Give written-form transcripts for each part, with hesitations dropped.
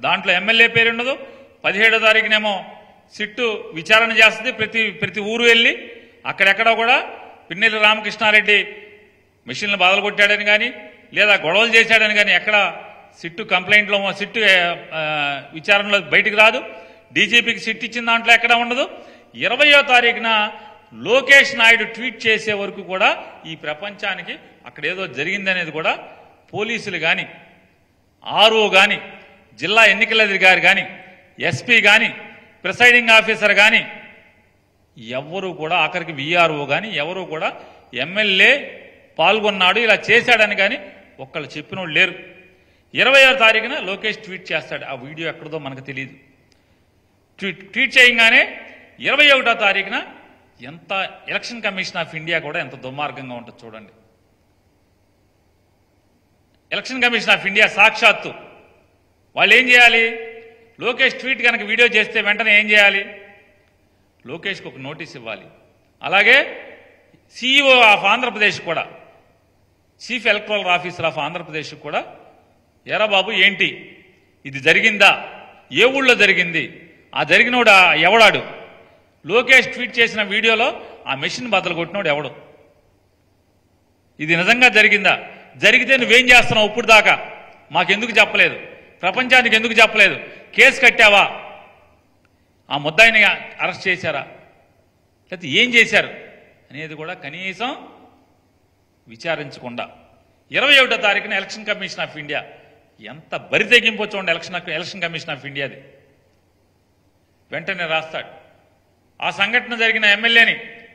దాంట్లో ఎమ్మెల్యే పేరు ఉండదు. 17వ తారీఖునేమో సిట్టు విచారణ చేస్తుంది. ప్రతి ఊరు వెళ్ళి అక్కడెక్కడ కూడా పిన్నెల్లి రామకృష్ణారెడ్డి మిషన్లు బదలు కొట్టాడని కానీ లేదా గొడవలు చేశాడని కానీ ఎక్కడ సిట్టు కంప్లైంట్లో సిట్టు విచారణలో బయటికి రాదు. డీజీపీకి సిట్ ఇచ్చిన దాంట్లో ఎక్కడ ఉండదు. 20వ తారీఖున లోకేష్ నాయుడు ట్వీట్ చేసే వరకు కూడా ఈ ప్రపంచానికి అక్కడ ఏదో జరిగిందనేది కూడా పోలీసులు కానీ, ఆర్ఓ కానీ, జిల్లా ఎన్నికల అధికారి కానీ, ఎస్పీ కానీ, ప్రిసైడింగ్ ఆఫీసర్ కానీ ఎవరు కూడా, ఆఖరికి విఆర్ఓ కానీ ఎవరు కూడా ఎమ్మెల్యే పాల్గొన్నాడు ఇలా చేశాడని కానీ ఒక్కళ్ళు చెప్పినోళ్ళు లేరు. 20వ తారీఖున లోకేష్ ట్వీట్ చేస్తాడు. ఆ వీడియో ఎక్కడదో మనకు తెలియదు. ట్వీట్ చేయగానే 21వ తారీఖున ఎంత ఎలక్షన్ కమిషన్ ఆఫ్ ఇండియా కూడా ఎంత దుర్మార్గంగా ఉంటుంది చూడండి. ఎలక్షన్ కమిషన్ ఆఫ్ ఇండియా సాక్షాత్తు వాళ్ళు ఏం చేయాలి? లోకేష్ ట్వీట్ కనుక వీడియో చేస్తే వెంటనే ఏం చేయాలి? లోకేష్కి ఒక నోటీస్ ఇవ్వాలి. అలాగే సిఇఓ ఆఫ్ ఆంధ్రప్రదేశ్ కూడా, chief electoral officer of Andhra Pradesh కూడా, ఎరా బాబు ఏంటి ఇది జరిగిందా? ఏ ఊళ్ళో జరిగింది? ఆ జరిగినోడు ఎవడాడు? లోకేష్ ట్వీట్ చేసిన వీడియోలో ఆ మెషిన్ బద్దలు కొట్టినోడు ఎవడు? ఇది నిజంగా జరిగిందా? జరిగితే నువ్వేం చేస్తున్నావు? ఇప్పుడు దాకా మాకెందుకు చెప్పలేదు? ప్రపంచానికి ఎందుకు చెప్పలేదు? కేసు కట్టావా? ఆ ముద్దాయిని అరెస్ట్ చేశారా? లేకపోతే ఏం చేశారు అనేది కూడా కనీసం విచారించకుండా 21వ తారీఖున ఎలక్షన్ కమిషన్ ఆఫ్ ఇండియా ఎంత బరి తెగింపో చూడండి. ఎలక్షన్ కమిషన్ ఆఫ్ ఇండియాది వెంటనే రాస్తాడు. ఆ సంఘటన జరిగిన ఎమ్మెల్యేని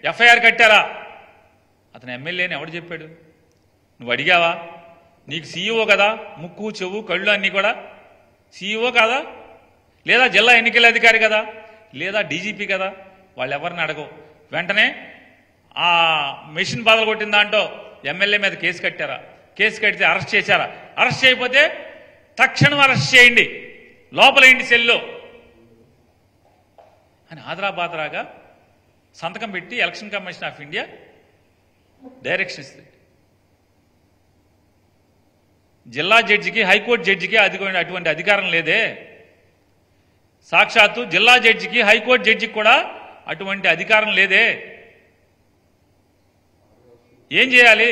ఎఫ్ఐఆర్ కట్టారా? అతను ఎమ్మెల్యేని ఎవడు చెప్పాడు? నువ్వు అడిగావా? నీకు సీఈఓ కదా, ముక్కు చెవు కళ్ళు అన్నీ కూడా సీఈఓ కాదా? లేదా జిల్లా ఎన్నికల అధికారి కదా, లేదా డీజీపీ కదా? వాళ్ళు ఎవరిని అడగవు. వెంటనే ఆ మెషిన్ బదలు కొట్టిన దాంట్లో ఎమ్మెల్యే మీద కేసు కట్టారా? కేసు కడితే అరెస్ట్ చేశారా? అరెస్ట్ చేయకపోతే తక్షణం అరెస్ట్ చేయండి, లోపలేండి సెల్లో అని ఆదరాబాదరాగా సంతకం పెట్టి election commission of India direction ఇస్తుంది. జిల్లా జడ్జికి, హైకోర్టు జడ్జికి అటువంటి అధికారం లేదే. సాక్షాత్తు జిల్లా జడ్జికి, హైకోర్టు జడ్జికి కూడా అటువంటి అధికారం లేదే. ఏం చేయాలి?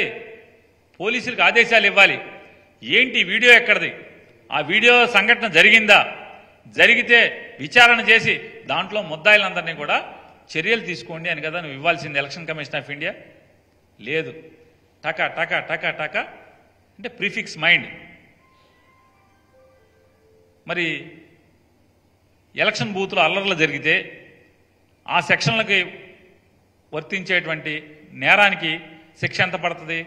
పోలీసులకు ఆదేశాలు ఇవ్వాలి. ఏంటి వీడియో ఎక్కడిది? ఆ వీడియో సంఘటన జరిగిందా? జరిగితే విచారణ చేసి దాంట్లో ముద్దాయిలందరినీ కూడా చర్యలు తీసుకోండి అని కదా నువ్వు ఇవ్వాల్సింది ఎలక్షన్ కమిషన్ ఆఫ్ ఇండియా. లేదు, టకా టకా టకా టకా అంటే ప్రిఫిక్స్ మైండ్. మరి ఎలక్షన్ బూత్లో అల్లర్లు జరిగితే ఆ సెక్షన్లకి వర్తించేటువంటి నేరానికి శిక్ష ఎంత పడుతుంది?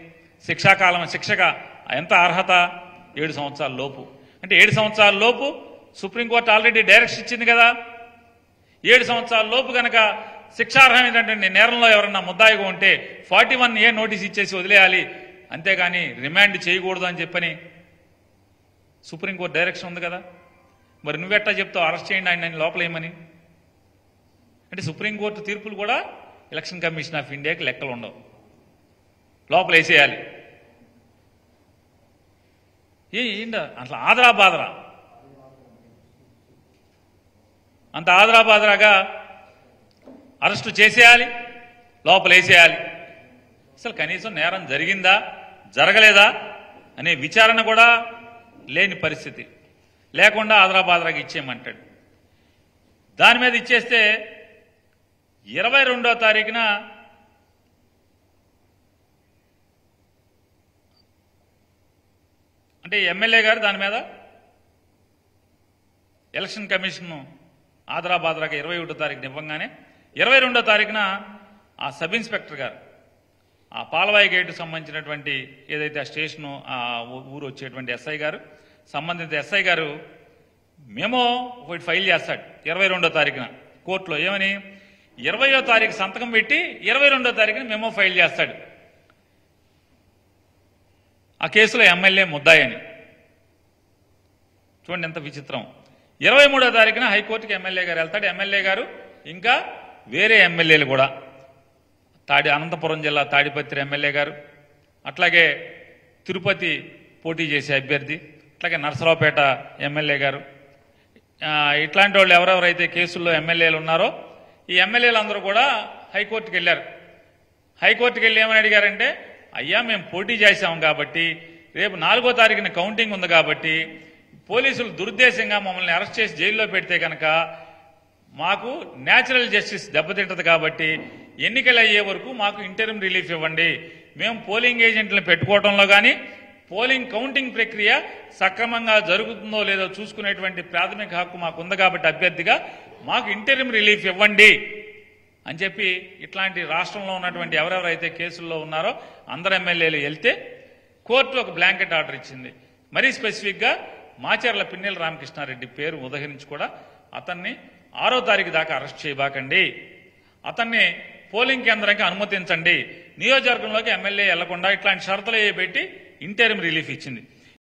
శిక్షాకాలం, శిక్షగా ఎంత అర్హత? 7 సంవత్సరాల లోపు. అంటే 7 సంవత్సరాల లోపు సుప్రీంకోర్టు ఆల్రెడీ డైరెక్షన్ ఇచ్చింది కదా. 7 సంవత్సరాల లోపు కనుక శిక్షార్హం ఏంటంటే నేరంలో ఎవరన్నా ముద్దాయిగా ఉంటే 41A నోటీస్ ఇచ్చేసి వదిలేయాలి, అంతేగాని రిమాండ్ చేయకూడదు అని చెప్పని సుప్రీంకోర్టు డైరెక్షన్ ఉంది కదా. మరి నువ్వెట్టా చెప్తావు అరెస్ట్ చేయండి ఆయన లోపలేమని? అంటే సుప్రీంకోర్టు తీర్పులు కూడా ఎలక్షన్ కమిషన్ ఆఫ్ ఇండియాకి లెక్కలు ఉండవు, లోపల వేసేయాలి. ఏంట అట్లా ఆదరాబాదరా, అంత ఆదరాబాదరాగా అరెస్టు చేసేయాలి, లోపల వేసేయాలి. అసలు కనీసం నేరం జరిగిందా జరగలేదా అనే విచారణ కూడా లేని పరిస్థితి లేకుండా ఆదరాబాదరాగా ఇచ్చేయమంటాడు. దాని మీద ఇచ్చేస్తే 22వ తారీఖున అంటే ఎమ్మెల్యే గారు దాని మీద ఎలక్షన్ కమిషన్ ఆదరాబాదరాగా 21వ తారీఖున ఇవ్వగానే 22వ తారీఖున ఆ సబ్ ఇన్స్పెక్టర్ గారు ఆ పాలవాయి గేటు సంబంధించినటువంటి ఏదైతే ఆ స్టేషను ఆ ఊరు వచ్చేటువంటి ఎస్ఐ గారు, సంబంధిత ఎస్ఐ గారు మెమో ఒకటి ఫైల్ చేస్తాడు 22వ తారీఖున కోర్టులో. ఏమని? 20వ తారీఖు సంతకం పెట్టి 22వ తారీఖున మెమో ఫైల్ చేస్తాడు. ఆ కేసులో ఎమ్మెల్యే ముద్దాయని. చూడండి ఎంత విచిత్రం. 23వ తారీఖున హైకోర్టుకి ఎమ్మెల్యే గారు వెళ్తాడు. ఎమ్మెల్యే గారు ఇంకా వేరే ఎమ్మెల్యేలు కూడా, అనంతపురం జిల్లా తాడిపత్రి ఎమ్మెల్యే గారు, అట్లాగే తిరుపతి పోటీ చేసే అభ్యర్థి, అట్లాగే నరసరావుపేట ఎమ్మెల్యే గారు, ఇట్లాంటి వాళ్ళు ఎవరెవరైతే కేసుల్లో ఎమ్మెల్యేలు ఉన్నారో ఈ ఎమ్మెల్యేలు అందరూ కూడా హైకోర్టుకు వెళ్ళారు. హైకోర్టుకు వెళ్ళి ఏమని అడిగారంటే, అయ్యా మేము పోటీ చేశాం కాబట్టి రేపు 4వ తారీఖున కౌంటింగ్ ఉంది కాబట్టి పోలీసులు దురుద్దేశంగా మమ్మల్ని అరెస్ట్ చేసి జైల్లో పెడితే కనుక మాకు న్యాచురల్ జస్టిస్ దెబ్బతింటది కాబట్టి ఎన్నికలు అయ్యే వరకు మాకు ఇంటరిమ్ రిలీఫ్ ఇవ్వండి. మేము పోలింగ్ ఏజెంట్లను పెట్టుకోవడంలో కానీ పోలింగ్ కౌంటింగ్ ప్రక్రియ సక్రమంగా జరుగుతుందో లేదో చూసుకునేటువంటి ప్రాథమిక హక్కు మాకుంది కాబట్టి అభ్యర్థిగా మాకు ఇంటరిమ్ రిలీఫ్ ఇవ్వండి అని చెప్పి ఇట్లాంటి రాష్ట్రంలో ఉన్నటువంటి ఎవరెవరైతే కేసుల్లో ఉన్నారో అందరు ఎమ్మెల్యేలు వెళ్తే కోర్టు ఒక బ్లాంకెట్ ఆర్డర్ ఇచ్చింది. మరీ స్పెసిఫిక్గా మాచర్ల పిన్నెల రామకృష్ణారెడ్డి పేరు ఉదహరించి కూడా అతన్ని 6వ తారీఖు దాకా అరెస్ట్ చేయబాకండి, అతన్ని పోలింగ్ కేంద్రానికి అనుమతించండి, నియోజకవర్గంలోకి ఎమ్మెల్యే వెళ్లకుండా ఇట్లాంటి షరతులు పెట్టి ఇంటరిమ్ రిలీఫ్ ఇచ్చింది.